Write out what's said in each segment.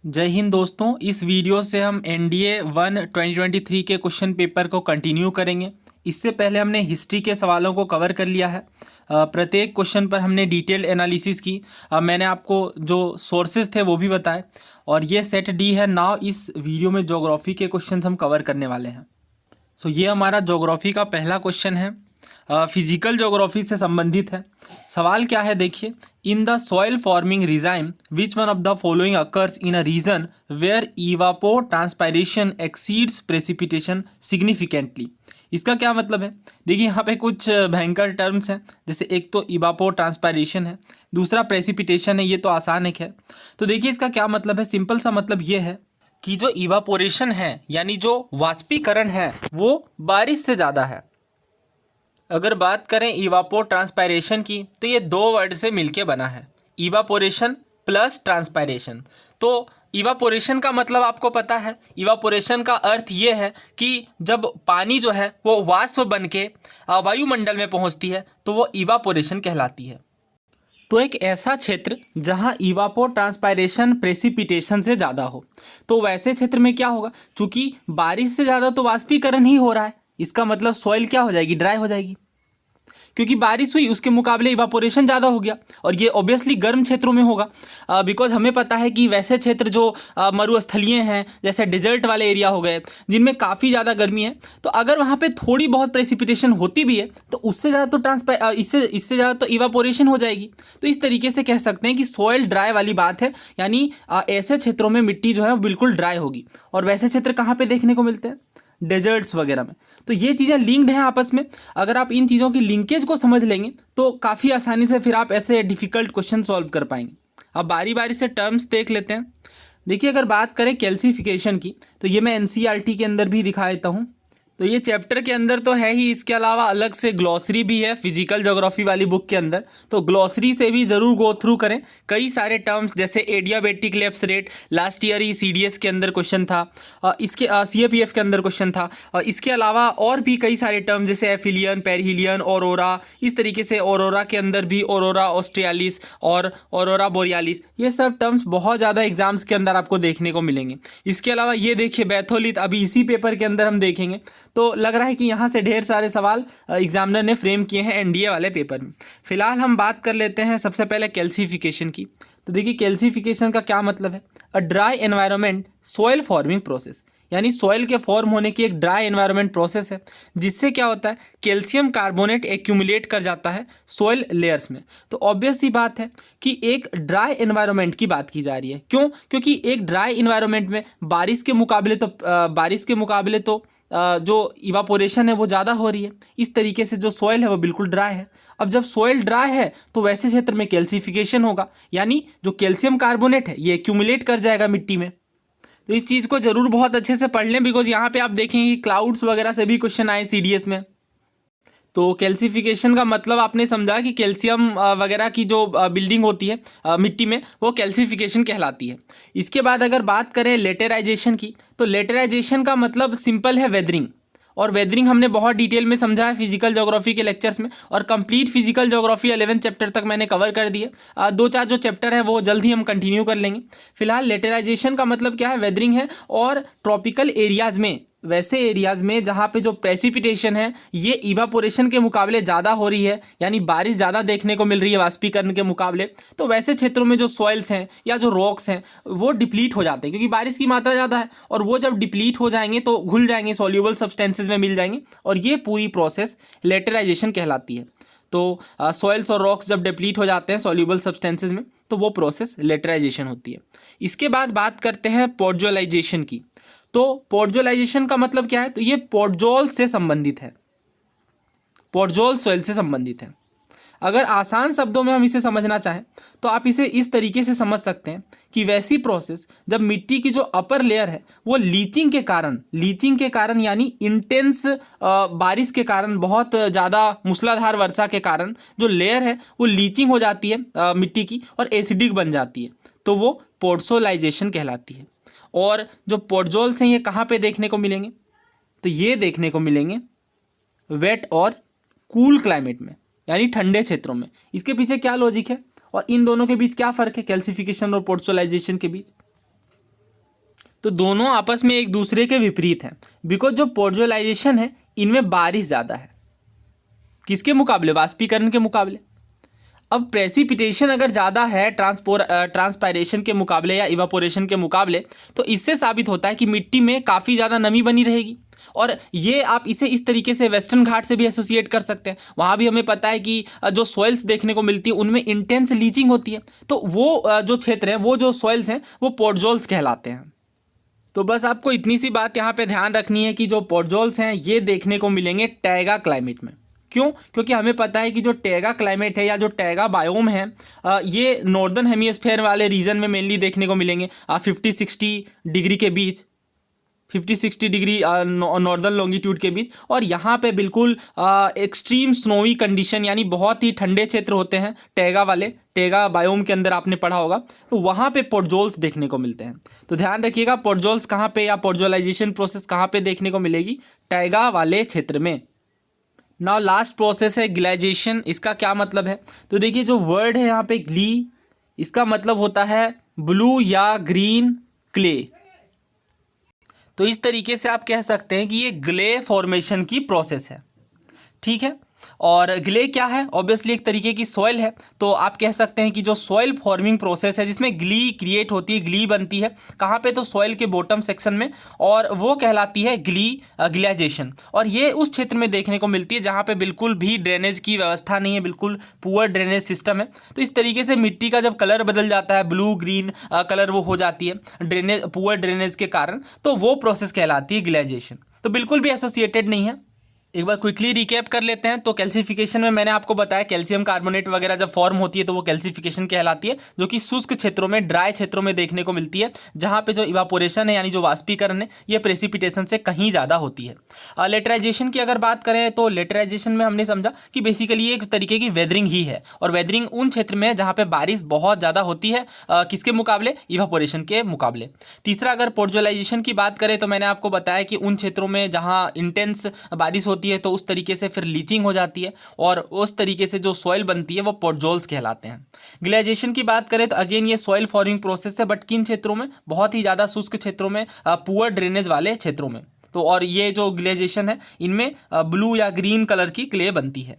जय हिंद दोस्तों। इस वीडियो से हम एनडीए 1 2023 के क्वेश्चन पेपर को कंटिन्यू करेंगे। इससे पहले हमने हिस्ट्री के सवालों को कवर कर लिया है। प्रत्येक क्वेश्चन पर हमने डिटेल्ड एनालिसिस की। मैंने आपको जो सोर्सेज थे वो भी बताए और ये सेट डी है। नाउ इस वीडियो में ज्योग्राफी के क्वेश्चन हम कवर करने वाले हैं। सो ये हमारा ज्योग्राफी का पहला क्वेश्चन है, फिजिकल ज्योग्राफी से संबंधित है। सवाल क्या है देखिए, in the soil forming regime which one of the following occurs in a region where evapotranspiration exceeds precipitation significantly. इसका क्या मतलब है? देखिए यहाँ पे कुछ भयंकर टर्म्स हैं, जैसे एक तो इवापो ट्रांसपायरेशन है, दूसरा प्रेसिपिटेशन है। ये तो आसान है। तो देखिए इसका क्या मतलब है। सिंपल सा मतलब ये है कि जो इवापोरेशन है यानी जो वाष्पीकरण है वो बारिश से ज़्यादा है। अगर बात करें इवापो ट्रांसपायरेशन की तो ये दो वर्ड से मिलके बना है, इवापोरेशन प्लस ट्रांसपायरेशन। तो इवापोरेशन का मतलब आपको पता है, इवापोरेशन का अर्थ ये है कि जब पानी जो है वो वाष्प बन के वायुमंडल में पहुंचती है तो वो इवापोरेशन कहलाती है। तो एक ऐसा क्षेत्र जहां इवापो ट्रांसपायरेशन प्रेसिपिटेशन से ज़्यादा हो, तो वैसे क्षेत्र में क्या होगा, चूंकि बारिश से ज़्यादा तो वाष्पीकरण ही हो रहा है, इसका मतलब सॉइल क्या हो जाएगी, ड्राई हो जाएगी। क्योंकि बारिश हुई उसके मुकाबले इवापोरेशन ज़्यादा हो गया और ये ऑब्वियसली गर्म क्षेत्रों में होगा। बिकॉज हमें पता है कि वैसे क्षेत्र जो मरुस्थलीय हैं, जैसे डिजर्ट वाले एरिया हो गए जिनमें काफ़ी ज़्यादा गर्मी है, तो अगर वहाँ पे थोड़ी बहुत प्रेसिपिटेशन होती भी है तो उससे ज़्यादा तो इससे ज़्यादा तो इवापोरेशन हो जाएगी। तो इस तरीके से कह सकते हैं कि सॉइल ड्राई वाली बात है, यानी ऐसे क्षेत्रों में मिट्टी जो है वो बिल्कुल ड्राई होगी। और वैसे क्षेत्र कहाँ पर देखने को मिलते हैं, डेजर्ट्स वगैरह में। तो ये चीज़ें लिंक्ड हैं आपस में। अगर आप इन चीज़ों की लिंकेज को समझ लेंगे तो काफ़ी आसानी से फिर आप ऐसे डिफ़िकल्ट क्वेश्चन सॉल्व कर पाएंगे। अब बारी बारी से टर्म्स देख लेते हैं। देखिए अगर बात करें कैल्सिफिकेशन की तो ये मैं एनसीईआरटी के अंदर भी दिखा देता हूँ। तो ये चैप्टर के अंदर तो है ही, इसके अलावा अलग से ग्लॉसरी भी है फिजिकल ज्योग्राफी वाली बुक के अंदर। तो ग्लॉसरी से भी ज़रूर गो थ्रू करें। कई सारे टर्म्स जैसे adiabatic lapse rate last year ही सीडीएस के अंदर क्वेश्चन था, इसके सीएपीएफ के अंदर क्वेश्चन था। इसके अलावा और भी कई सारे टर्म जैसे एफिलियन, पेरिहिलियन, ऑरोरा, इस तरीके से ऑरोरा के अंदर भी ऑरोरा ऑस्ट्रियालिस और ऑरोरा बोरियालिस, ये सब टर्म्स बहुत ज़्यादा एग्जाम्स के अंदर आपको देखने को मिलेंगे। इसके अलावा ये देखिए बैथोलिथ, अभी इसी पेपर के अंदर हम देखेंगे। तो लग रहा है कि यहाँ से ढेर सारे सवाल एग्जामिनर ने फ्रेम किए हैं एनडीए वाले पेपर में। फिलहाल हम बात कर लेते हैं सबसे पहले कैल्सिफिकेशन की। तो देखिए कैल्सिफिकेशन का क्या मतलब है, a dry environment soil forming process, यानी सॉइल के फॉर्म होने की एक ड्राई एनवायरनमेंट प्रोसेस है जिससे क्या होता है, कैल्शियम कार्बोनेट एक्यूमुलेट कर जाता है सॉइल लेयर्स में। तो ऑब्वियस सी बात है कि एक ड्राई एनवायरनमेंट की बात की जा रही है। क्यों? क्योंकि एक ड्राई एनवायरनमेंट में बारिश के मुकाबले तो जो इवापोरेशन है वो ज़्यादा हो रही है। इस तरीके से जो सॉइल है वो बिल्कुल ड्राई है। अब जब सॉइल ड्राई है तो वैसे क्षेत्र में कैल्सिफिकेशन होगा, यानी जो कैल्शियम कार्बोनेट है ये एक्यूमुलेट कर जाएगा मिट्टी में। तो इस चीज़ को जरूर बहुत अच्छे से पढ़ लें, बिकॉज यहाँ पे आप देखेंगे कि क्लाउड्स वगैरह से भी क्वेश्चन आए सीडीएस में। तो कैल्सिफिकेशन का मतलब आपने समझा कि कैल्शियम वगैरह की जो बिल्डिंग होती है मिट्टी में वो कैल्सिफिकेशन कहलाती है। इसके बाद अगर बात करें लेटेराइजेशन की, तो लेटेराइजेशन का मतलब सिंपल है वेदरिंग। और वेदरिंग हमने बहुत डिटेल में समझा है फिजिकल ज्योग्राफी के लेक्चर्स में, और कंप्लीट फिजिकल ज्योग्राफी 11 चैप्टर तक मैंने कवर कर दिए। दो चार जो चैप्टर है वो जल्द ही हम कंटिन्यू कर लेंगे। फिलहाल लेटेराइजेशन का मतलब क्या है, वेदरिंग है। और ट्रॉपिकल एरियाज़ में, वैसे एरियाज़ में जहाँ पे जो प्रेसिपिटेशन है ये इवापोरेशन के मुकाबले ज़्यादा हो रही है, यानी बारिश ज़्यादा देखने को मिल रही है वाष्पीकरण के मुकाबले, तो वैसे क्षेत्रों में जो सॉइल्स हैं या जो रॉक्स हैं वो डिप्लीट हो जाते हैं, क्योंकि बारिश की मात्रा ज़्यादा है। और वो जब डिप्लीट हो जाएंगे तो घुल जाएंगे, सॉल्यूबल सब्सटेंसेज में मिल जाएंगे, और ये पूरी प्रोसेस लेटराइजेशन कहलाती है। तो सॉइल्स और रॉक्स जब डिप्लीट हो जाते हैं सॉल्यूबल सब्सटेंसेज में तो वो प्रोसेस लेटराइजेशन होती है। इसके बाद बात करते हैं पोर्जोलाइजेशन की। तो पोर्जोलाइजेशन का मतलब क्या है, तो ये पोर्जोल से संबंधित है, पोर्जोल सॉइल से संबंधित है। अगर आसान शब्दों में हम इसे समझना चाहें तो आप इसे इस तरीके से समझ सकते हैं कि वैसी प्रोसेस जब मिट्टी की जो अपर लेयर है वो लीचिंग के कारण यानी इंटेंस बारिश के कारण, बहुत ज़्यादा मूसलाधार वर्षा के कारण जो लेयर है वो लीचिंग हो जाती है मिट्टी की और एसिडिक बन जाती है, तो वो पोर्सोलाइजेशन कहलाती है। और जो पोर्जोल्स हैं ये कहाँ पे देखने को मिलेंगे, तो ये देखने को मिलेंगे वेट और कूल क्लाइमेट में, यानी ठंडे क्षेत्रों में। इसके पीछे क्या लॉजिक है और इन दोनों के बीच क्या फ़र्क है, कैल्सिफिकेशन और पोर्सोलाइजेशन के बीच? तो दोनों आपस में एक दूसरे के विपरीत हैं, बिकॉज जो पोर्जोलाइजेशन है इनमें बारिश ज़्यादा है, किसके मुकाबले, वाष्पीकरण के मुकाबले। अब प्रेसिपिटेशन अगर ज़्यादा है ट्रांसपायरेशन के मुकाबले या इवापोरेशन के मुकाबले, तो इससे साबित होता है कि मिट्टी में काफ़ी ज़्यादा नमी बनी रहेगी। और ये आप इसे इस तरीके से वेस्टर्न घाट से भी एसोसिएट कर सकते हैं। वहाँ भी हमें पता है कि जो सॉइल्स देखने को मिलती है उनमें इंटेंस लीचिंग होती है, तो वो जो क्षेत्र हैं, वो जो सॉइल्स हैं, वो पोर्टजोल्स कहलाते हैं। तो बस आपको इतनी सी बात यहाँ पे ध्यान रखनी है कि जो पोर्टजोल्स हैं ये देखने को मिलेंगे टैगा क्लाइमेट में। क्यों? क्योंकि हमें पता है कि जो टैगा क्लाइमेट है या जो टैगा बायोम है, ये नॉर्दर्न हेमिस्फेयर वाले रीजन में मेनली देखने को मिलेंगे 50-60 डिग्री के बीच, 50-60 डिग्री नॉर्दर्न लॉन्गिट्यूड के बीच। और यहाँ पे बिल्कुल एक्सट्रीम स्नोवी कंडीशन यानी बहुत ही ठंडे क्षेत्र होते हैं टैगा वाले, टैगा बायोम के अंदर आपने पढ़ा होगा, तो वहाँ पे पोर्टजोल्स देखने को मिलते हैं। तो ध्यान रखिएगा पोर्टजोल्स कहाँ पे या पोर्टजोलाइजेशन प्रोसेस कहाँ पे देखने को मिलेगी, टैगा वाले क्षेत्र में। नाउ लास्ट प्रोसेस है ग्लेजिएशन। इसका क्या मतलब है? तो देखिए जो वर्ड है यहाँ पे ग्ली, इसका मतलब होता है ब्लू या ग्रीन क्ले। तो इस तरीके से आप कह सकते हैं कि ये ग्ले फॉर्मेशन की प्रोसेस है, ठीक है। और ग्ले क्या है? ऑब्वियसली एक तरीके की सॉइल है। तो आप कह सकते हैं कि जो सॉइल फॉर्मिंग प्रोसेस है जिसमें ग्ली क्रिएट होती है, ग्ली बनती है कहाँ पे? तो सॉइल के बॉटम सेक्शन में, और वो कहलाती है ग्लेजिएशन। और ये उस क्षेत्र में देखने को मिलती है जहाँ पे बिल्कुल भी ड्रेनेज की व्यवस्था नहीं है, बिल्कुल पुअर ड्रेनेज सिस्टम है। तो इस तरीके से मिट्टी का जब कलर बदल जाता है, ब्लू ग्रीन कलर वो हो जाती है ड्रेनेज, पुअर ड्रेनेज के कारण, तो वो प्रोसेस कहलाती है ग्लेजिएशन। तो बिल्कुल भी एसोसिएटेड नहीं है। एक बार क्विकली रिकैप कर लेते हैं। तो कैल्सिफिकेशन में मैंने आपको बताया कैल्शियम कार्बोनेट वगैरह जब फॉर्म होती है तो वो कैल्सिफिकेशन कहलाती है, जो कि शुष्क क्षेत्रों में, ड्राई क्षेत्रों में देखने को मिलती है, जहाँ पे जो इवापोरेशन है यानी जो वाष्पीकरण है ये प्रेसिपिटेशन से कहीं ज़्यादा होती है। लेटराइजेशन की अगर बात करें तो लेटराइजेशन में हमने समझा कि बेसिकली एक तरीके की वेदरिंग ही है, और वेदरिंग उन क्षेत्र में है जहाँ पे बारिश बहुत ज़्यादा होती है, किसके मुकाबले? इवापोरेशन के मुकाबले। तीसरा अगर पोर्टजोलाइजेशन की बात करें तो मैंने आपको बताया कि उन क्षेत्रों में जहाँ इंटेंस बारिश होती है तो उस तरीके से फिर लीचिंग हो जाती है, और उस तरीके से जो सॉइल बनती है वो पोर्टजोल्स कहलाते हैं। ग्लेजिएशन की बात करें तो अगेन ये सॉइल फॉर्मिंग प्रोसेस है, बट किन क्षेत्रों में? बहुत ही ज़्यादा शुष्क क्षेत्रों में, पुअर ड्रेनेज वाले क्षेत्रों में। तो और ये जो ग्लेजिएशन है इनमें ब्लू या ग्रीन कलर की क्ले बनती है।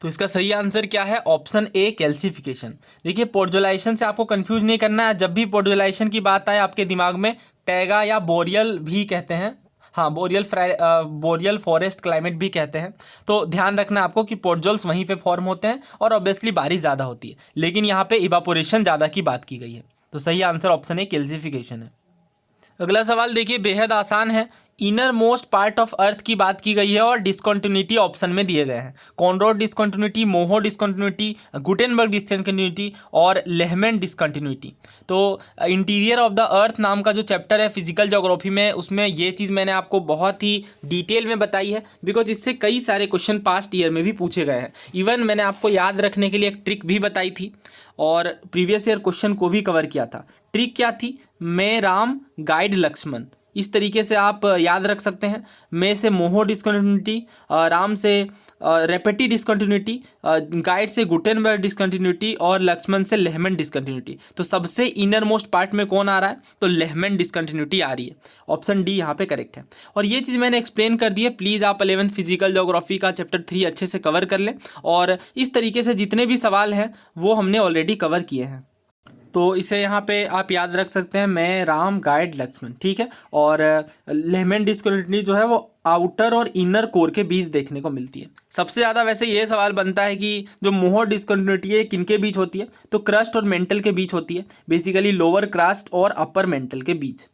तो इसका सही आंसर क्या है? Option A calcification. देखिए पोर्टजोलाइजेशन से आपको कंफ्यूज नहीं करना है। जब भी पोर्टजोलाइजेशन की बात आए आपके दिमाग में टैगा या बोरियल भी कहते हैं, हाँ बोरियल फॉरेस्ट क्लाइमेट भी कहते हैं। तो ध्यान रखना आपको कि पोर्टजोल्स वहीं पे फॉर्म होते हैं और ऑब्वियसली बारिश ज़्यादा होती है, लेकिन यहाँ पे इवापोरेशन ज़्यादा की बात की गई है। तो सही आंसर ऑप्शन ए कैल्सिफिकेशन है। अगला सवाल देखिए बेहद आसान है। Inner most part of earth की बात की गई है और डिसकंटिन्यूटी ऑप्शन में दिए गए हैं। Conrad discontinuity, Moho discontinuity, Gutenberg discontinuity और लेहमैन डिसकंटिन्यूटी। तो इंटीरियर ऑफ द अर्थ नाम का जो चैप्टर है फिजिकल ज्योग्राफी में, उसमें ये चीज़ मैंने आपको बहुत ही डिटेल में बताई है, बिकॉज इससे कई सारे क्वेश्चन पास्ट ईयर में भी पूछे गए हैं। इवन मैंने आपको याद रखने के लिए एक ट्रिक भी बताई थी और प्रीवियस ईयर क्वेश्चन को भी कवर किया था। ट्रिक क्या थी? मैं राम गाइड लक्ष्मण, इस तरीके से आप याद रख सकते हैं। मैं से मोहो डिसकंटिन्यूटी, राम से रेपेटी डिसकंटिन्यूटी, गाइड से गुटेनबर्ग डिसकंटिन्यूटी और लक्ष्मण से लेहमैन डिसकंटिन्यूटी। तो सबसे इनर मोस्ट पार्ट में कौन आ रहा है? तो लेहमैन डिसकंटिन्यूटी आ रही है। ऑप्शन डी यहाँ पे करेक्ट है। और ये चीज़ मैंने एक्सप्लेन कर दी है। प्लीज़ आप 11th फिजिकल ज्योग्राफी का चैप्टर 3 अच्छे से कवर कर लें, और इस तरीके से जितने भी सवाल हैं वो हमने ऑलरेडी कवर किए हैं। तो इसे यहाँ पे आप याद रख सकते हैं, मैं राम गाइड लक्ष्मण, ठीक है। और लेहमैन डिसकंटिन्यूटी जो है वो आउटर और इनर कोर के बीच देखने को मिलती है। सबसे ज़्यादा वैसे ये सवाल बनता है कि जो मोहो डिसकंटिन्यूटी है किनके बीच होती है? तो क्रस्ट और मेंटल के बीच होती है, बेसिकली लोअर क्रस्ट और अपर मेंटल के बीच।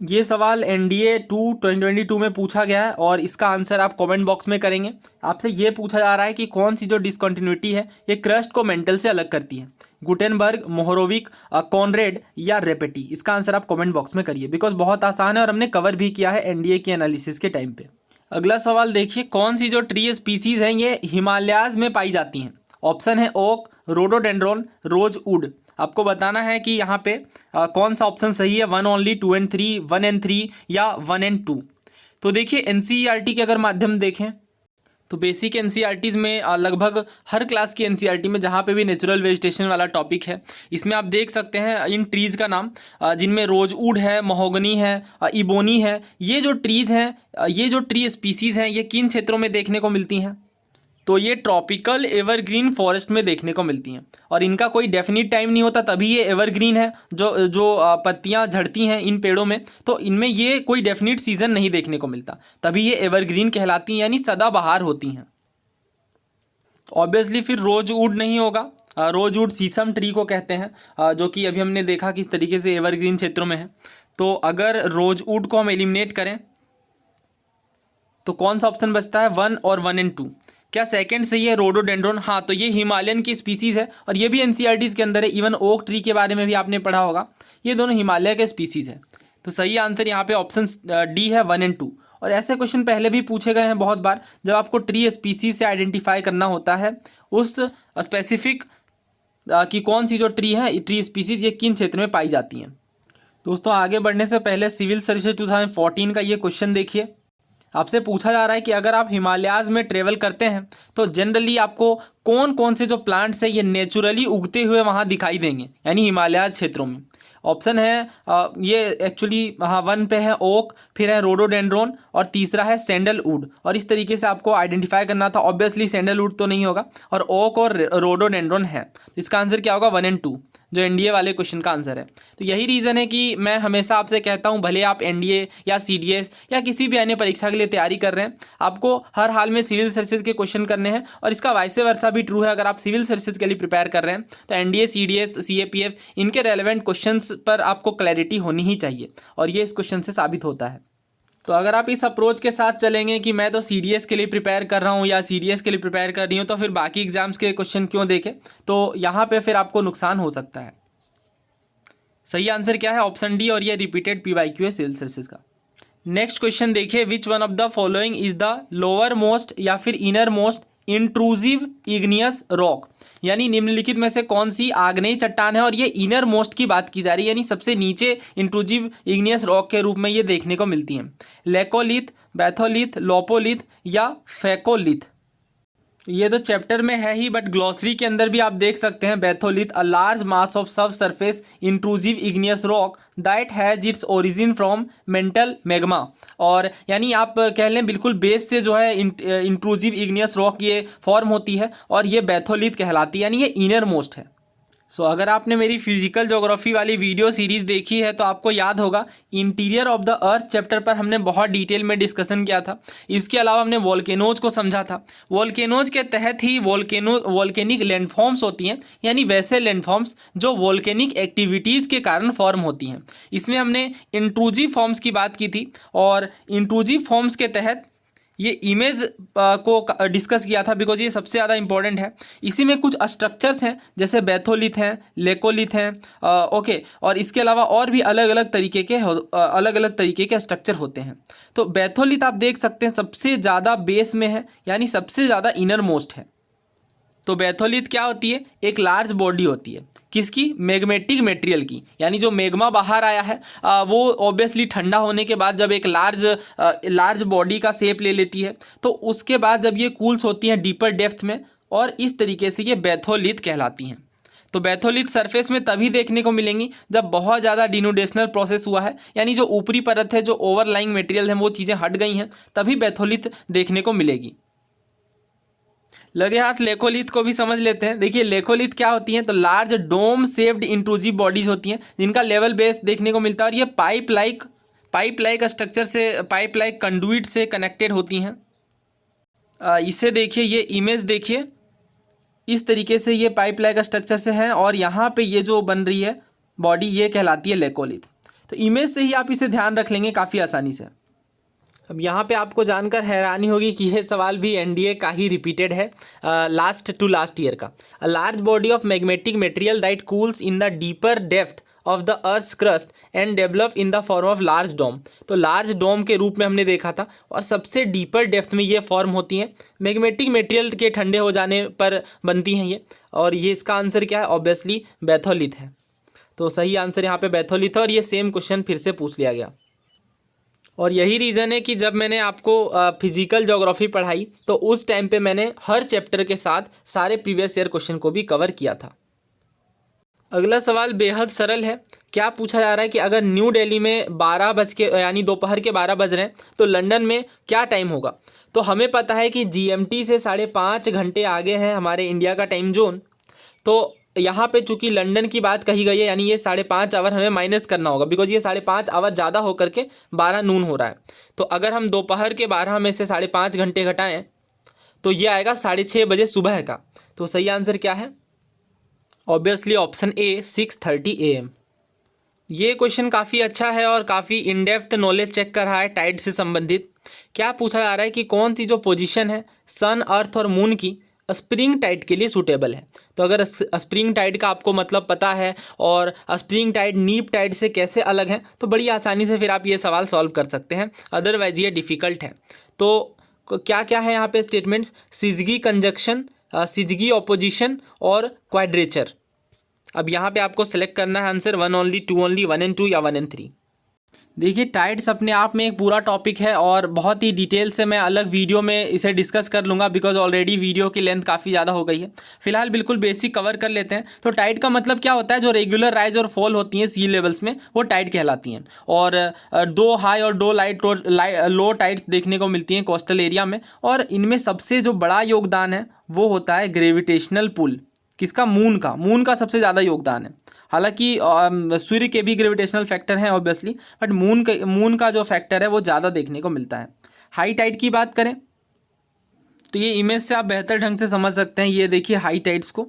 ये सवाल NDA 2022 में पूछा गया है और इसका आंसर आप कमेंट बॉक्स में करेंगे। आपसे ये पूछा जा रहा है कि कौन सी जो डिसकंटिन्यूटी है ये क्रस्ट को मेंटल से अलग करती है? गुटेनबर्ग, मोहोरोविक, कॉनरेड या रेपेटी? इसका आंसर आप कमेंट बॉक्स में करिए, बिकॉज बहुत आसान है और हमने कवर भी किया है NDA के एनालिसिस के टाइम पे। अगला सवाल देखिए, कौन सी जो ट्री स्पीसीज हैं ये हिमालयाज में पाई जाती हैं? ऑप्शन है ओक, रोडोडेंड्रॉन, रोजवुड। आपको बताना है कि यहाँ पे कौन सा ऑप्शन सही है, 1 ओनली, 2 एंड 3, 1 एंड 3 या 1 एंड 2। तो देखिए NCERT के अगर माध्यम देखें तो बेसिक एनसीईआरटीज़ में लगभग हर क्लास की एनसीईआरटी में जहाँ पे भी नेचुरल वेजिटेशन वाला टॉपिक है, इसमें आप देख सकते हैं इन ट्रीज़ का नाम, जिनमें रोजवुड है, महोगनी है, इबोनी है। ये जो ट्रीज़ हैं, ये जो ट्री स्पीसीज़ हैं, ये किन क्षेत्रों में देखने को मिलती हैं? तो ये ट्रॉपिकल एवरग्रीन फॉरेस्ट में देखने को मिलती हैं और इनका कोई डेफिनिट टाइम नहीं होता, तभी ये एवरग्रीन है। जो जो पत्तियां झड़ती हैं इन पेड़ों में, तो इनमें ये कोई डेफिनिट सीजन नहीं देखने को मिलता, तभी ये एवरग्रीन कहलाती हैं, यानी सदाबहार होती हैं। ऑब्वियसली फिर रोजवुड नहीं होगा। रोजवुड शीशम ट्री को कहते हैं, जो कि अभी हमने देखा किस तरीके से एवरग्रीन क्षेत्रों में है। तो अगर रोजवुड को हम एलिमिनेट करें तो कौन सा ऑप्शन बचता है? 1 और 1 एंड 2। क्या सेकंड सही है, रोडोडेंड्रोन? हाँ, तो ये हिमालयन की स्पीसीज़ है और ये भी एनसीईआरटीज़ के अंदर है। इवन ओक ट्री के बारे में भी आपने पढ़ा होगा, ये दोनों हिमालय के स्पीसीज़ है। तो सही आंसर यहाँ पे ऑप्शन डी है, 1 एंड 2। और ऐसे क्वेश्चन पहले भी पूछे गए हैं बहुत बार, जब आपको ट्री स्पीसीज से आइडेंटिफाई करना होता है उस स्पेसिफिक कि कौन सी जो ट्री है, ट्री स्पीसीज ये किन क्षेत्र में पाई जाती हैं। दोस्तों आगे बढ़ने से पहले सिविल सर्विसेज 2014 का ये क्वेश्चन देखिए। आपसे पूछा जा रहा है कि अगर आप हिमालयाज़ में ट्रेवल करते हैं तो जनरली आपको कौन कौन से जो प्लांट्स हैं ये नेचुरली उगते हुए वहाँ दिखाई देंगे, यानी हिमालयाज़ क्षेत्रों में। ऑप्शन है ये एक्चुअली हाँ 1 पे है ओक, फिर है रोडोडेंड्रोन और तीसरा है सैंडलवुड। और इस तरीके से आपको आइडेंटिफाई करना था। ऑब्वियसली सैंडलवुड तो नहीं होगा और ओक और रोडोडेंड्रोन है। इसका आंसर क्या होगा? 1 एंड 2, जो एनडीए वाले क्वेश्चन का आंसर है। तो यही रीज़न है कि मैं हमेशा आपसे कहता हूं, भले आप एनडीए या सीडीएस या किसी भी अन्य परीक्षा के लिए तैयारी कर रहे हैं, आपको हर हाल में सिविल सर्विसेज के क्वेश्चन करने हैं। और इसका वाइसे वर्सा भी ट्रू है, अगर आप सिविल सर्विसेज के लिए प्रिपेयर कर रहे हैं तो एनडीए, सीडीएस, सीएपीएफ इनके रेलेवेंट क्वेश्चंस पर आपको क्लैरिटी होनी ही चाहिए, और ये इस क्वेश्चन से साबित होता है। तो अगर आप इस अप्रोच के साथ चलेंगे कि मैं तो सीडीएस के लिए प्रिपेयर कर रहा हूँ या सीडीएस के लिए प्रिपेयर कर रही हूँ, तो फिर बाकी एग्जाम्स के क्वेश्चन क्यों देखें? तो यहाँ पे फिर आपको नुकसान हो सकता है। सही आंसर क्या है? ऑप्शन डी, और ये रिपीटेड पीवाईक्यू है सिविल सर्विसेज का। नेक्स्ट क्वेश्चन देखिए, विच one of the following is the lower most या फिर इनर मोस्ट इंट्रूजिव इग्नियस रॉक, यानी निम्नलिखित में से कौन सी आग्नेय चट्टान है और ये इनर मोस्ट की बात की जा रही है, यानी सबसे नीचे इंट्रूजिव इग्नियस रॉक के रूप में ये देखने को मिलती हैं। लेकोलिथ, बैथोलिथ, लोपोलिथ या फेकोलिथ। ये तो चैप्टर में है ही, बट ग्लॉसरी के अंदर भी आप देख सकते हैं। Batholith, a large mass of subsurface intrusive igneous rock that has its origin from mantle magma. और यानी आप कह लें बिल्कुल बेस से जो है इंट्रूजिव इग्नियस रॉक ये फॉर्म होती है और ये बैथोलिथ कहलाती है, यानी ये इनर मोस्ट है। सो अगर आपने मेरी फिजिकल ज्योग्राफी वाली वीडियो सीरीज़ देखी है तो आपको याद होगा interior of the earth chapter पर हमने बहुत डिटेल में डिस्कशन किया था। इसके अलावा हमने वोल्केनोज को समझा था। वोल्केनोज के तहत ही वोल्केनिक लैंडफॉर्म्स होती हैं, यानी वैसे लैंडफॉर्म्स जो वोल्केनिक एक्टिविटीज़ के कारण फॉर्म होती हैं। इसमें हमने इंट्रूजिव फॉर्म्स की बात की थी और इंट्रूजिव फॉर्म्स के तहत ये इमेज को डिस्कस किया था, बिकॉज ये सबसे ज़्यादा इंपॉर्टेंट है। इसी में कुछ स्ट्रक्चर्स हैं जैसे बैथोलिथ हैं, लेकोलिथ हैं, ओके, और इसके अलावा और भी अलग अलग तरीके के स्ट्रक्चर होते हैं। तो बैथोलिथ आप देख सकते हैं सबसे ज़्यादा बेस में है, यानी सबसे ज़्यादा इनर मोस्ट है। तो बैथोलिथ क्या होती है? एक लार्ज बॉडी होती है, किसकी? मैग्मेटिक मटेरियल की, यानी जो मैग्मा बाहर आया है वो ऑब्वियसली ठंडा होने के बाद जब एक लार्ज बॉडी का शेप ले लेती है, तो उसके बाद जब ये कूल्स होती हैं डीपर डेप्थ में, और इस तरीके से ये बैथोलिथ कहलाती हैं। तो बैथोलिथ सरफेस में तभी देखने को मिलेंगी जब बहुत ज़्यादा डिनोडेशनल प्रोसेस हुआ है, यानी जो ऊपरी परत है, जो ओवरलाइंग मटेरियल है, वो चीज़ें हट गई हैं, तभी बैथोलिथ देखने को मिलेगी। लगे हाथ लेकोलिथ को भी समझ लेते हैं। देखिए लेकोलिथ क्या होती हैं? तो लार्ज डोम शेप्ड इंट्रूजिव बॉडीज होती हैं जिनका लेवल बेस देखने को मिलता है, और ये पाइप लाइक स्ट्रक्चर से, पाइप लाइक कंडुइट से कनेक्टेड होती हैं। इसे देखिए, ये इमेज देखिए, इस तरीके से ये पाइप लाइक स्ट्रक्चर से है और यहाँ पे ये जो बन रही है बॉडी ये कहलाती है लेकोलिथ। तो इमेज से ही आप इसे ध्यान रख लेंगे काफ़ी आसानी से। अब यहाँ पे आपको जानकर हैरानी होगी कि ये सवाल भी एनडीए का ही रिपीटेड है, लास्ट ईयर का। A large body of magnetic material that cools in the deeper depth of the earth's crust and develop in the form of large dome. तो लार्ज डोम के रूप में हमने देखा था, और सबसे डीपर डेप्थ में ये फॉर्म होती हैं। मैग्नेटिक मटेरियल के ठंडे हो जाने पर बनती हैं ये, और ये इसका आंसर क्या है? ऑब्वियसली बैथोलिथ है। तो सही आंसर यहाँ पे बैथोलिथ है, और ये सेम क्वेश्चन फिर से पूछ लिया गया। और यही रीज़न है कि जब मैंने आपको फिजिकल ज्योग्राफी पढ़ाई तो उस टाइम पे मैंने हर चैप्टर के साथ सारे प्रीवियस ईयर क्वेश्चन को भी कवर किया था। अगला सवाल बेहद सरल है। क्या पूछा जा रहा है कि अगर न्यू दिल्ली में 12 बज के यानी दोपहर के 12 बज रहे हैं तो लंदन में क्या टाइम होगा। तो हमें पता है कि जीएमटी से 5.5 घंटे आगे है हमारे इंडिया का टाइम जोन। तो यहाँ पे चूंकि लंदन की बात कही गई है यानी ये 5.5 आवर हमें माइनस करना होगा, बिकॉज ये 5.5 आवर ज़्यादा होकर के 12 नून हो रहा है। तो अगर हम दोपहर के 12 में से 5.5 घंटे घटाएं तो ये आएगा 6:30 बजे सुबह का। तो सही आंसर क्या है? Obviously option A 6:30 AM। ये क्वेश्चन काफ़ी अच्छा है और काफ़ी इन डेप्थ नॉलेज चेक कर रहा है टाइड से संबंधित। क्या पूछा जा रहा है कि कौन सी जो पोजीशन है सन, अर्थ और मून की स्प्रिंग टाइड के लिए सूटेबल है। तो अगर स्प्रिंग टाइड का आपको मतलब पता है और स्प्रिंग टाइड नीप टाइड से कैसे अलग है तो बड़ी आसानी से फिर आप ये सवाल सॉल्व कर सकते हैं, अदरवाइज ये डिफ़िकल्ट है। तो क्या क्या है यहाँ पे स्टेटमेंट्स? सिजगी कंजक्शन, सिजगी ऑपोजिशन और क्वाड्रेचर। अब यहाँ पे आपको सेलेक्ट करना है आंसर 1 ओनली, 2 ओनली, 1 and 2 या 1 and 3। देखिए टाइड्स अपने आप में एक पूरा टॉपिक है और बहुत ही डिटेल से मैं अलग वीडियो में इसे डिस्कस कर लूँगा, बिकॉज ऑलरेडी वीडियो की लेंथ काफ़ी ज़्यादा हो गई है। फिलहाल बिल्कुल बेसिक कवर कर लेते हैं। तो टाइड का मतलब क्या होता है? जो रेगुलर राइज और फॉल होती हैं सी लेवल्स में वो टाइड कहलाती हैं। और 2 हाई और 2 लो टाइड्स देखने को मिलती हैं कोस्टल एरिया में। और इनमें सबसे जो बड़ा योगदान है वो होता है ग्रेविटेशनल पुल। किसका? मून का सबसे ज़्यादा योगदान है। हालांकि सूर्य के भी ग्रेविटेशनल फैक्टर हैं ऑब्वियसली, बट मून का जो फैक्टर है वो ज़्यादा देखने को मिलता है। हाई टाइड की बात करें तो ये इमेज से आप बेहतर ढंग से समझ सकते हैं। ये देखिए हाई टाइड्स को,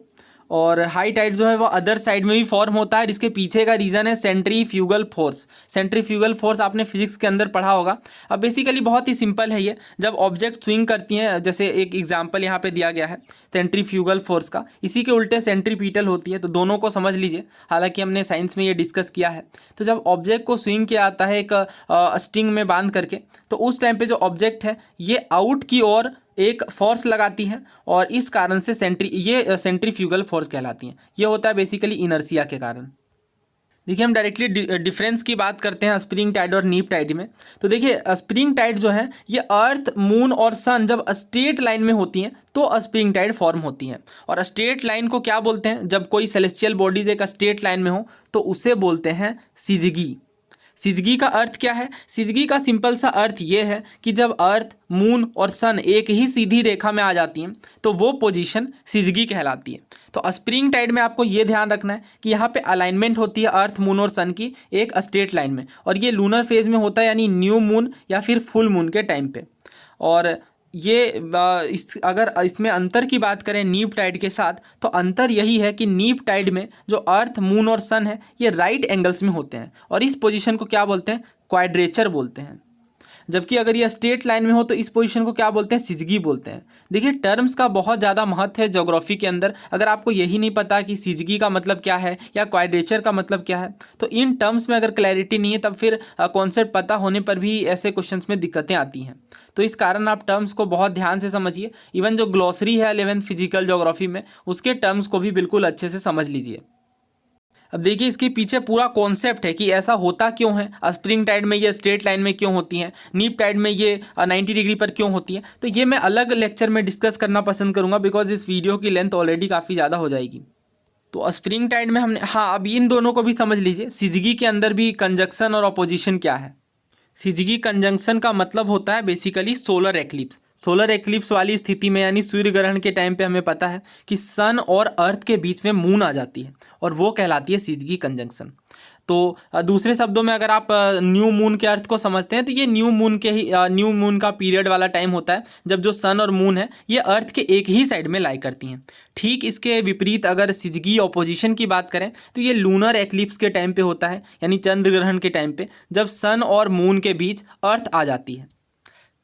और हाई टाइड जो है वो अदर साइड में भी फॉर्म होता है। इसके पीछे का रीज़न है सेंट्रीफ्यूगल फोर्स। सेंट्रीफ्यूगल फोर्स आपने फिजिक्स के अंदर पढ़ा होगा। अब बेसिकली बहुत ही सिंपल है ये। जब ऑब्जेक्ट स्विंग करती हैं, जैसे एक एग्जांपल यहाँ पे दिया गया है सेंट्रीफ्यूगल फोर्स का, इसी के उल्टे सेंट्रीपिटल होती है। तो दोनों को समझ लीजिए, हालांकि हमने साइंस में ये डिस्कस किया है। तो जब ऑब्जेक्ट को स्विंग किया जाता है एक स्ट्रिंग में बांध करके, तो उस टाइम पे जो ऑब्जेक्ट है ये आउट की ओर एक फोर्स लगाती है और इस कारण से ये सेंट्रीफ्यूगल फोर्स कहलाती हैं। ये होता है बेसिकली इनर्शिया के कारण। देखिए हम डायरेक्टली डिफरेंस की बात करते हैं स्प्रिंग टाइड और नीप टाइड में। तो देखिए स्प्रिंग टाइड जो है ये अर्थ, मून और सन जब स्ट्रेट लाइन में होती हैं तो स्प्रिंग टाइड फॉर्म होती हैं। और स्ट्रेट लाइन को क्या बोलते हैं? जब कोई सेलेस्टियल बॉडीज एक स्ट्रेट लाइन में हो तो उसे बोलते हैं सिजगी। सिजगी का अर्थ क्या है? सिजगी का सिंपल सा अर्थ ये है कि जब अर्थ, मून और सन एक ही सीधी रेखा में आ जाती हैं तो वो पोजीशन सिजगी कहलाती है। तो स्प्रिंग टाइड में आपको ये ध्यान रखना है कि यहाँ पे अलाइनमेंट होती है अर्थ, मून और सन की एक स्ट्रेट लाइन में, और ये लूनर फेज में होता है यानी न्यू मून या फिर फुल मून के टाइम पे। और ये अगर इसमें अंतर की बात करें नीप टाइड के साथ, तो अंतर यही है कि नीप टाइड में जो अर्थ, मून और सन है ये राइट एंगल्स में होते हैं और इस पोजीशन को क्या बोलते हैं? क्वाड्रेचर बोलते हैं। जबकि अगर ये स्ट्रेट लाइन में हो तो इस पोजीशन को क्या बोलते हैं? सिजगी बोलते हैं। देखिए टर्म्स का बहुत ज़्यादा महत्व है ज्योग्राफी के अंदर। अगर आपको यही नहीं पता कि सिजगी का मतलब क्या है या क्वाड्रेचर का मतलब क्या है, तो इन टर्म्स में अगर क्लैरिटी नहीं है तब फिर कॉन्सेप्ट पता होने पर भी ऐसे क्वेश्चंस में दिक्कतें आती हैं। तो इस कारण आप टर्म्स को बहुत ध्यान से समझिए। इवन जो ग्लॉसरी है 11th फिजिकल ज्योग्राफी में, उसके टर्म्स को भी बिल्कुल अच्छे से समझ लीजिए। अब देखिए इसके पीछे पूरा कॉन्सेप्ट है कि ऐसा होता क्यों है, स्प्रिंग टाइड में ये स्ट्रेट लाइन में क्यों होती हैं, नीप टाइड में ये 90 डिग्री पर क्यों होती है। तो ये मैं अलग लेक्चर में डिस्कस करना पसंद करूंगा, बिकॉज इस वीडियो की लेंथ ऑलरेडी काफ़ी ज़्यादा हो जाएगी। तो स्प्रिंग टाइड में हमने, हाँ अब इन दोनों को भी समझ लीजिए। सिजगी के अंदर भी कंजक्शन और अपोजिशन क्या है? सिजगी कंजंक्शन का मतलब होता है basically solar eclipse. Solar eclipse वाली स्थिति में यानी सूर्य ग्रहण के टाइम पे हमें पता है कि सन और अर्थ के बीच में मून आ जाती है और वो कहलाती है सिजगी कंजंक्शन। तो दूसरे शब्दों में अगर आप न्यू मून के अर्थ को समझते हैं तो ये न्यू मून का पीरियड वाला टाइम होता है जब जो सन और मून है ये अर्थ के एक ही साइड में लाई करती हैं। ठीक इसके विपरीत अगर सिजगी ऑपोजिशन की बात करें तो ये लूनर एक्लिप्स के टाइम पे होता है, यानी चंद्र ग्रहण के टाइम पे जब सन और मून के बीच अर्थ आ जाती है।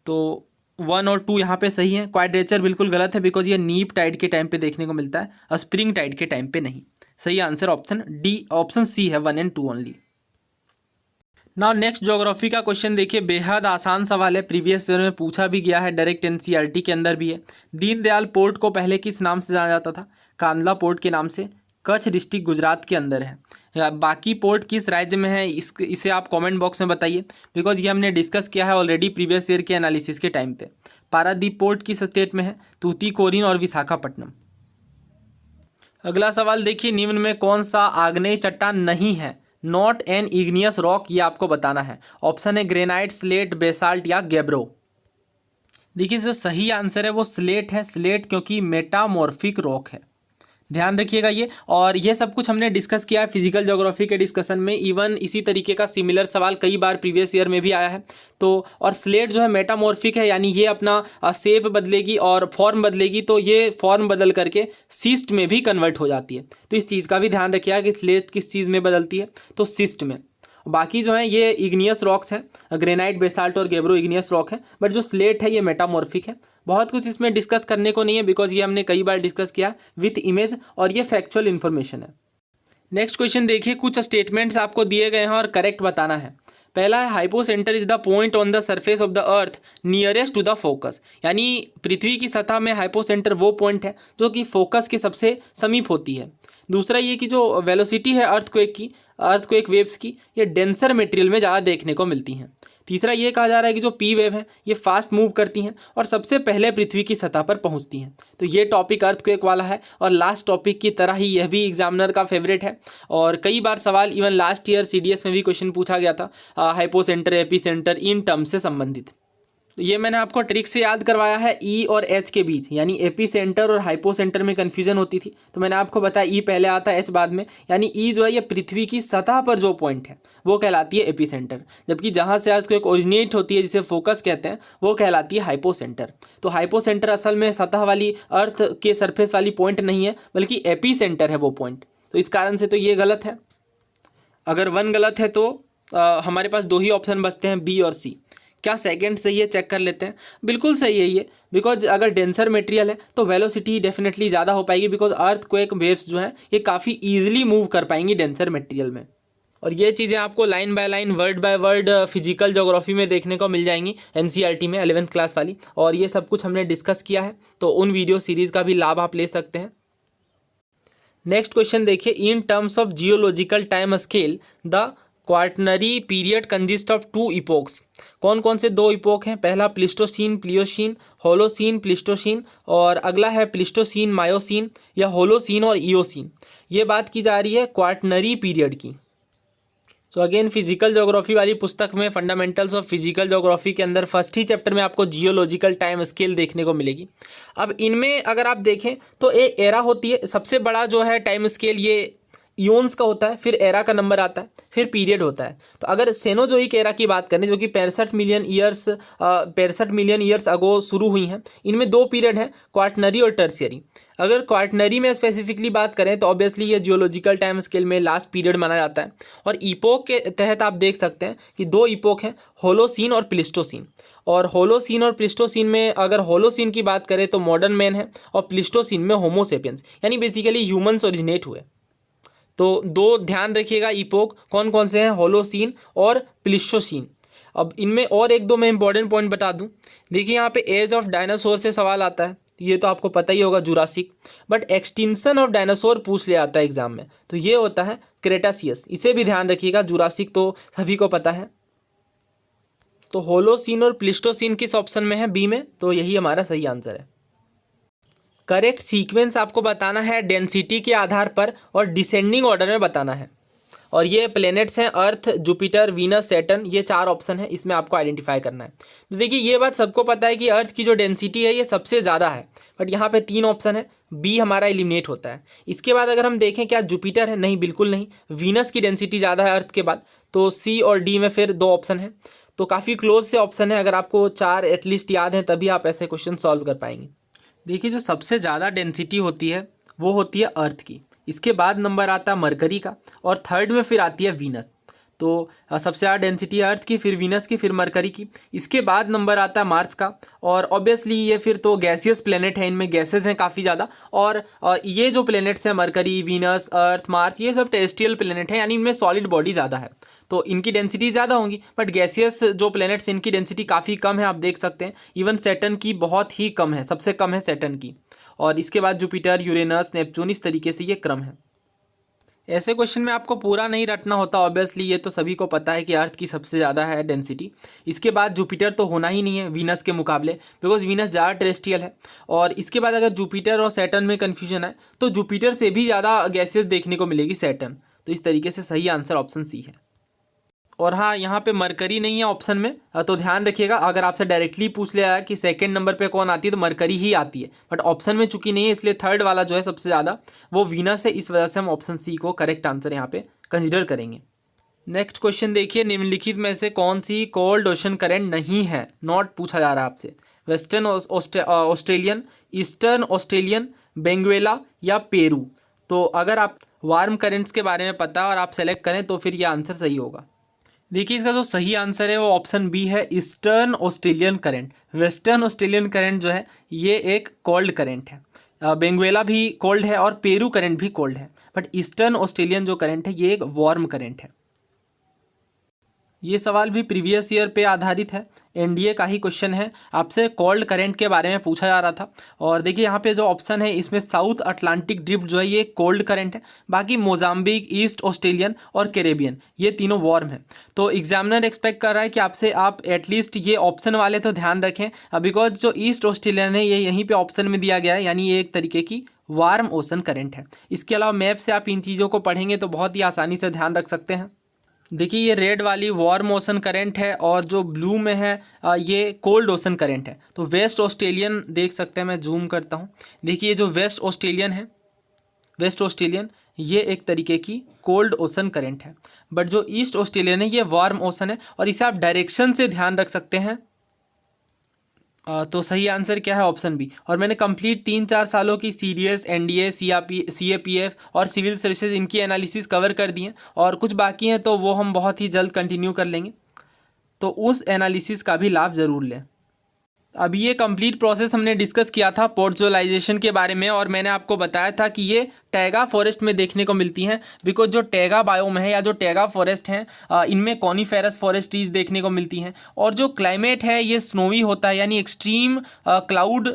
तो 1 और 2 यहाँ पे सही है। क्वाड्रेचर बिल्कुल गलत है, बिकॉज ये नीप टाइड के टाइम पे देखने को मिलता है, स्प्रिंग टाइड के टाइम पे नहीं। सही answer option D, option C है, 1 and 2 only. Now next geography का क्वेश्चन देखिए, बेहद आसान सवाल है, प्रीवियस ईयर में पूछा भी गया है, डायरेक्ट एनसीईआरटी के अंदर भी है। दीनदयाल पोर्ट को पहले किस नाम से जाना जाता था? कांदला पोर्ट के नाम से। कच्छ डिस्ट्रिक्ट गुजरात के अंदर है। बाकी पोर्ट किस राज्य में है इसे आप कमेंट बॉक्स में बताइए, बिकॉज ये हमने डिस्कस किया है ऑलरेडी प्रीवियस ईयर के एनालिसिस के टाइम पे। पारादीप पोर्ट किस स्टेट में है? तूतीकोरिन और विशाखापट्टनम। अगला सवाल देखिए, निम्न में कौन सा आग्नेय चट्टान नहीं है? नॉट एन इग्नियस रॉक, ये आपको बताना है। ऑप्शन है ग्रेनाइट, स्लेट, बेसाल्ट या गैब्रो। देखिए जो सही आंसर है वो स्लेट है। स्लेट क्योंकि मेटामॉर्फिक रॉक है, ध्यान रखिएगा ये। और ये सब कुछ हमने डिस्कस किया है फिजिकल ज्योग्राफी के डिस्कशन में। इवन इसी तरीके का सिमिलर सवाल कई बार प्रीवियस ईयर में भी आया है। तो और स्लेट जो है मेटामॉर्फिक है, यानी ये अपना शेप बदलेगी और फॉर्म बदलेगी, तो ये फॉर्म बदल करके सिस्ट में भी कन्वर्ट हो जाती है। तो इस चीज़ का भी ध्यान रखिएगा कि स्लेट किस चीज़ में बदलती है, तो सिस्ट में। बाकी जो है ये इग्नियस रॉक्स हैं, ग्रेनाइट, बेसाल्ट और गैब्रो इग्नियस रॉक है, बट जो स्लेट है ये मेटामॉर्फिक है। बहुत कुछ इसमें डिस्कस करने को नहीं है, बिकॉज ये हमने कई बार डिस्कस किया विथ इमेज और ये फैक्चुअल इन्फॉर्मेशन है। नेक्स्ट क्वेश्चन देखिए, कुछ स्टेटमेंट्स आपको दिए गए हैं और करेक्ट बताना है। पहला है hypocentre is the point on the surface of the earth nearest to the focus, यानी पृथ्वी की सतह में हाइपोसेंटर वो पॉइंट है जो कि फोकस के सबसे समीप होती है। दूसरा ये कि जो वेलोसिटी है अर्थक्वेक वेव्स की, ये डेंसर मटेरियल में ज़्यादा देखने को मिलती हैं। तीसरा ये कहा जा रहा है कि जो पी वेव है ये फास्ट मूव करती हैं और सबसे पहले पृथ्वी की सतह पर पहुंचती हैं। तो ये टॉपिक अर्थक्वेक वाला है, और लास्ट टॉपिक की तरह ही यह भी एग्जामिनर का फेवरेट है। और कई बार सवाल इवन लास्ट ईयर सीडीएस में भी क्वेश्चन पूछा गया था हाइपोसेंटर, एपीसेंटर इन टर्म से संबंधित। तो ये मैंने आपको ट्रिक से याद करवाया है ई और एच के बीच, यानी एपी सेंटर और हाइपो सेंटर में कन्फ्यूजन होती थी, तो मैंने आपको बताया ई पहले आता है एच बाद में, यानी ई जो है ये पृथ्वी की सतह पर जो पॉइंट है वो कहलाती है एपी सेंटर, जबकि जहाँ से अर्थक्वेक ओरिजिनेट होती है जिसे फोकस कहते हैं वो कहलाती है हाइपो सेंटर। तो हाइपो सेंटर असल में सतह वाली अर्थ के सरफेस वाली पॉइंट नहीं है, बल्कि एपी सेंटर है वो पॉइंट। तो इस कारण से तो ये गलत है। अगर वन गलत है तो हमारे पास दो ही ऑप्शन बचते हैं, बी और सी। क्या सेकंड सही है? चेक कर लेते हैं। बिल्कुल सही है ये, बिकॉज अगर डेंसर मटेरियल है तो वेलोसिटी डेफिनेटली ज़्यादा हो पाएगी, बिकॉज अर्थक्वेक वेव्स जो है ये काफ़ी ईजिली मूव कर पाएंगी डेंसर मटेरियल में। और ये चीज़ें आपको line by line, word by word physical geography में देखने को मिल जाएंगी एनसीईआरटी में 11th क्लास वाली, और ये सब कुछ हमने डिस्कस किया है, तो उन वीडियो सीरीज़ का भी लाभ आप ले सकते हैं। नेक्स्ट क्वेश्चन देखिए, in terms of geological time scale the quaternary period consist of two epochs. कौन कौन से दो इपोक हैं? पहला प्लिस्टोसीन प्लियोसीन, होलोसीन प्लिस्टोसीन, और अगला है प्लिस्टोसीन मायोसीन या होलोसीन और इयोसीन। ये बात की जा रही है क्वार्टनरी पीरियड की। सो अगेन फिजिकल ज्योग्राफी वाली पुस्तक में फंडामेंटल्स ऑफ फिजिकल ज्योग्राफी के अंदर फर्स्ट ही चैप्टर में आपको जियोलॉजिकल टाइम स्केल देखने को मिलेगी। अब इनमें अगर आप देखें तो एक एरा होती है, सबसे बड़ा जो है टाइम स्केल ये इयोन्स का होता है, फिर एरा का नंबर आता है, फिर पीरियड होता है। तो अगर सेनोजोइक एरा की बात करें जो कि 65 मिलियन ईयर्स अगो शुरू हुई हैं, इनमें दो पीरियड हैं, क्वार्टनरी और टर्शियरी। अगर क्वार्टनरी में स्पेसिफिकली बात करें तो ऑब्वियसली ये जियोलॉजिकल टाइम स्केल में लास्ट पीरियड माना जाता है। और इपोक के तहत आप देख सकते हैं कि दो इपोक हैं, होलोसीन और प्लिस्टोसीन। और होलोसीन और प्लिस्टोसीन में अगर होलोसीन की बात करें तो मॉडर्न मैन है, और प्लिस्टोसीन में होमोसेपियंस यानी बेसिकली ह्यूमंस ओरिजिनेट हुए। तो दो ध्यान रखिएगा इपोक कौन कौन से हैं, होलोसीन और प्लिस्टोसीन। अब इनमें और एक दो मैं इंपॉर्टेंट पॉइंट बता दूं। देखिए यहाँ पे एज ऑफ डायनासोर से सवाल आता है, ये तो आपको पता ही होगा Jurassic, but extinction of dinosaur पूछ लिया आता है एग्जाम में, तो ये होता है क्रेटासियस। इसे भी ध्यान रखिएगा, जुरासिक तो सभी को पता है। तो होलोसीन और प्लिस्टोसीन किस ऑप्शन में है? बी में, तो यही हमारा सही आंसर है। करेक्ट सीक्वेंस आपको बताना है डेंसिटी के आधार पर और डिसेंडिंग ऑर्डर में बताना है। और ये प्लैनेट्स हैं अर्थ, जुपिटर, वीनस, सैटर्न, ये चार ऑप्शन है, इसमें आपको आइडेंटिफाई करना है। तो देखिए ये बात सबको पता है कि अर्थ की जो डेंसिटी है ये सबसे ज़्यादा है, बट यहाँ पे तीन ऑप्शन है, बी हमारा एलिमिनेट होता है। इसके बाद अगर हम देखें क्या जुपिटर है? नहीं, बिल्कुल नहीं। वीनस की डेंसिटी ज़्यादा है अर्थ के बाद, तो सी और डी में फिर दो ऑप्शन है, तो काफ़ी क्लोज से ऑप्शन है। अगर आपको चार एटलीस्ट याद हैं तभी आप ऐसे क्वेश्चन सॉल्व कर पाएंगे। देखिए जो सबसे ज़्यादा डेंसिटी होती है वो होती है अर्थ की, इसके बाद नंबर आता है मरकरी का, और थर्ड में फिर आती है वीनस। तो सबसे ज़्यादा डेंसिटी है अर्थ की, फिर वीनस की, फिर मरकरी की, इसके बाद नंबर आता है मार्स का। और ऑब्वियसली ये फिर तो गैसियस प्लेनेट है, इनमें गैसेज हैं काफ़ी ज़्यादा, और ये जो प्लेनेट्स हैं मरकरी, वीनस, अर्थ, मार्स, ये सब टेरेस्ट्रियल प्लेनेट हैं, यानी इनमें सॉलिड बॉडी ज़्यादा है, तो इनकी डेंसिटी ज़्यादा होंगी। बट गैसियस जो प्लैनेट्स इनकी डेंसिटी काफ़ी कम है, आप देख सकते हैं। इवन सैटर्न की बहुत ही कम है, सबसे कम है सैटर्न की, और इसके बाद जुपिटर, यूरेनस, नेपच्यून, इस तरीके से ये क्रम है। ऐसे क्वेश्चन में आपको पूरा नहीं रटना होता ऑब्वियसली, ये तो सभी को पता है कि अर्थ की सबसे ज़्यादा है डेंसिटी। इसके बाद जुपिटर तो होना ही नहीं है वीनस के मुकाबले, बिकॉज वीनस ज़्यादा टेरेस्ट्रियल है। और इसके बाद अगर जुपिटर और सैटर्न में कन्फ्यूजन है तो जुपिटर से भी ज़्यादा गैसेस देखने को मिलेगी सैटर्न। तो इस तरीके से सही आंसर ऑप्शन सी है। और हाँ, यहाँ पे मरकरी नहीं है ऑप्शन में, तो ध्यान रखिएगा। अगर आपसे डायरेक्टली पूछ लिया कि सेकंड नंबर पे कौन आती है तो मरकरी ही आती है, बट ऑप्शन में चूंकि नहीं है इसलिए थर्ड वाला जो है सबसे ज़्यादा वो वीनस है। इस वजह से हम ऑप्शन सी को करेक्ट आंसर यहाँ पे कंसिडर करेंगे। नेक्स्ट क्वेश्चन देखिए, निम्नलिखित में से कौन सी कोल्ड ओशन करेंट नहीं है, नॉट पूछा जा रहा है आपसे। Western Australian, eastern Australian, Benguela या पेरू। तो अगर आप वार्म करेंट्स के बारे में पता और आप सेलेक्ट करें तो फिर ये आंसर सही होगा। देखिए इसका जो सही आंसर है वो ऑप्शन बी है, eastern Australian current. Western Australian current जो है ये एक कोल्ड करंट है। बेंगुएला भी कोल्ड है और पेरू करंट भी कोल्ड है, बट ईस्टर्न ऑस्ट्रेलियन जो करंट है ये एक वार्म करंट है। ये सवाल भी प्रीवियस ईयर पे आधारित है, एनडीए का ही क्वेश्चन है। आपसे कोल्ड करंट के बारे में पूछा जा रहा था। और देखिए यहाँ पे जो ऑप्शन है इसमें साउथ अटलांटिक ड्रिफ्ट जो है ये कोल्ड करंट है, बाकी मोजाम्बिक, ईस्ट ऑस्ट्रेलियन और कैरेबियन ये तीनों वार्म है। तो एग्जामिनर एक्सपेक्ट कर रहा है कि आपसे आप एटलीस्ट ये ऑप्शन वाले तो ध्यान रखें, बिकॉज जो ईस्ट ऑस्ट्रेलियन है ये यहीं पर ऑप्शन में दिया गया है, यानी ये एक तरीके की वार्म ओशन करंट है। इसके अलावा मैप से आप इन चीज़ों को पढ़ेंगे तो बहुत ही आसानी से ध्यान रख सकते हैं। देखिए ये रेड वाली वार्म ओशन करंट है और जो ब्लू में है ये कोल्ड ओशन करंट है। तो वेस्ट ऑस्ट्रेलियन देख सकते हैं, मैं जूम करता हूँ। देखिए जो वेस्ट ऑस्ट्रेलियन है, वेस्ट ऑस्ट्रेलियन ये एक तरीके की कोल्ड ओशन करंट है, बट जो ईस्ट ऑस्ट्रेलियन है ये वार्म ओशन है। और इसे आप डायरेक्शन से ध्यान रख सकते हैं। तो सही आंसर क्या है, ऑप्शन बी। और मैंने कंप्लीट 3-4 सालों की सीडीएस, एनडीए, सीएपीएफ और सिविल सर्विसेज इनकी एनालिसिस कवर कर दी हैं, और कुछ बाकी हैं तो वो हम बहुत ही जल्द कंटिन्यू कर लेंगे, तो उस एनालिसिस का भी लाभ ज़रूर लें। अभी ये कंप्लीट प्रोसेस हमने डिस्कस किया था पोर्टजोलाइजेशन के बारे में, और मैंने आपको बताया था कि ये टैगा फॉरेस्ट में देखने को मिलती हैं, बिकॉज जो टैगा बायोम है या जो टैगा फॉरेस्ट हैं इनमें कॉनीफेरस फॉरेस्ट ट्रीज देखने को मिलती हैं। और जो क्लाइमेट है ये स्नोवी होता है, यानी एक्सट्रीम क्लाउड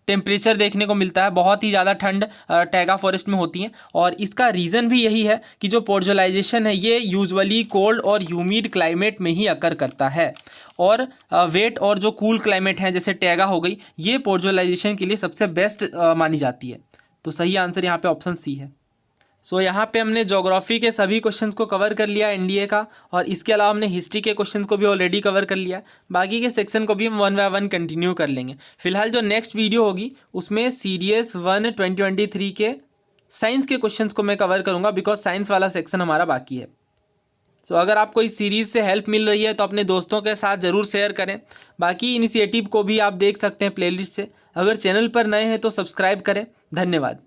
टेम्परेचर देखने को मिलता है, बहुत ही ज़्यादा ठंड टैगा फॉरेस्ट में होती है। और इसका रीज़न भी यही है कि जो पोर्टजोलाइजेशन है ये यूजुअली कोल्ड और ह्यूमिड क्लाइमेट में ही अकर करता है, और वेट और जो कूल क्लाइमेट है जैसे टैगा हो गई ये पोर्टजोलाइजेशन के लिए सबसे बेस्ट मानी जाती है। तो सही आंसर यहाँ पे ऑप्शन सी है। सो यहाँ पे हमने ज्योग्राफी के सभी क्वेश्चंस को कवर कर लिया एनडीए का, और इसके अलावा हमने हिस्ट्री के क्वेश्चंस को भी ऑलरेडी कवर कर लिया। बाकी के सेक्शन को भी हम 1 बाय 1 कंटिन्यू कर लेंगे। फिलहाल जो नेक्स्ट वीडियो होगी उसमें सीडीएस 1 2023 के साइंस के क्वेश्चंस को मैं कवर करूँगा, बिकॉज साइंस वाला सेक्शन हमारा बाकी है। सो अगर आपको इस सीरीज़ से हेल्प मिल रही है तो अपने दोस्तों के साथ ज़रूर शेयर करें। बाकी इनिशिएटिव को भी आप देख सकते हैं प्लेलिस्ट से। अगर चैनल पर नए हैं तो सब्सक्राइब करें। धन्यवाद।